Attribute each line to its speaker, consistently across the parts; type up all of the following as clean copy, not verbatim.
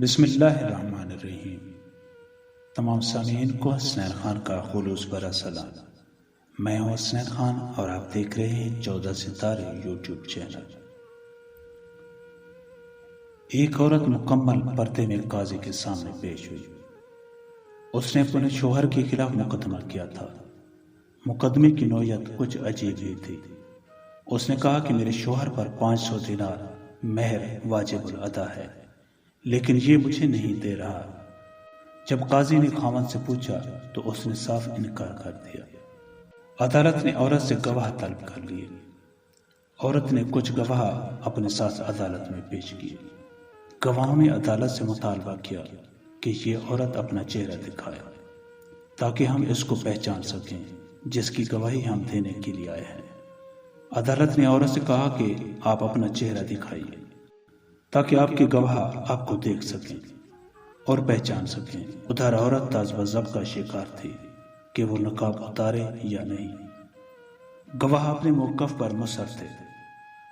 Speaker 1: بسم اللہ الرحمن الرحیم۔ تمام سامعین کو حسنین خان کا خلوص بھرا سلام۔ میں ہوں حسنین خان اور آپ دیکھ رہے ہیں 14 ستارے یوٹیوب چینل۔ ایک عورت مکمل پردے میں قاضی کے سامنے پیش ہوئی۔ اس نے اپنے شوہر کے خلاف مقدمہ کیا تھا۔ مقدمے کی نوعیت کچھ عجیب ہی تھی۔ اس نے کہا کہ میرے شوہر پر 500 دینار مہر واجب الادا ہے، لیکن یہ مجھے نہیں دے رہا۔ جب قاضی نے خاوند سے پوچھا تو اس نے صاف انکار کر دیا۔ عدالت نے عورت سے گواہ طلب کر لیے۔ عورت نے کچھ گواہ اپنے ساتھ عدالت میں پیش کیے۔ گواہوں نے عدالت سے مطالبہ کیا کہ یہ عورت اپنا چہرہ دکھائے تاکہ ہم اس کو پہچان سکیں جس کی گواہی ہم دینے کے لیے آئے ہیں۔ عدالت نے عورت سے کہا کہ آپ اپنا چہرہ دکھائیے تاکہ آپ کے گواہ آپ کو دیکھ سکیں اور پہچان سکیں۔ ادھر عورت تعذب و ضبط کا شکار تھی کہ وہ نقاب اتارے یا نہیں۔ گواہ اپنے موقف پر مصر تھے۔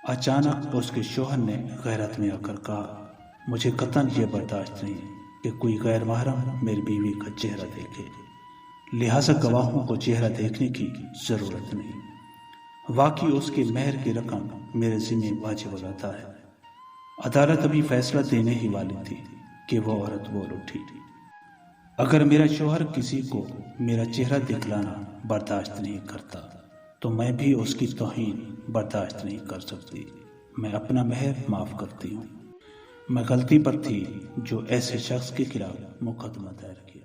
Speaker 1: اچانک اس کے شوہر نے غیرت میں آ کر کہا، مجھے قطعاً یہ برداشت نہیں کہ کوئی غیر محرم میری بیوی کا چہرہ دیکھے، لہٰذا گواہوں کو چہرہ دیکھنے کی ضرورت نہیں۔ واقعی اس کے مہر کی رقم میرے ذمہ واجب الادا ہے۔ عدالت ابھی فیصلہ دینے ہی والی تھی کہ وہ عورت بول اٹھی، اگر میرا شوہر کسی کو میرا چہرہ دکھلانا برداشت نہیں کرتا تو میں بھی اس کی توہین برداشت نہیں کر سکتی۔ میں اپنا مہر معاف کرتی ہوں۔ میں غلطی پر تھی جو ایسے شخص کے خلاف مقدمہ دائر کیا۔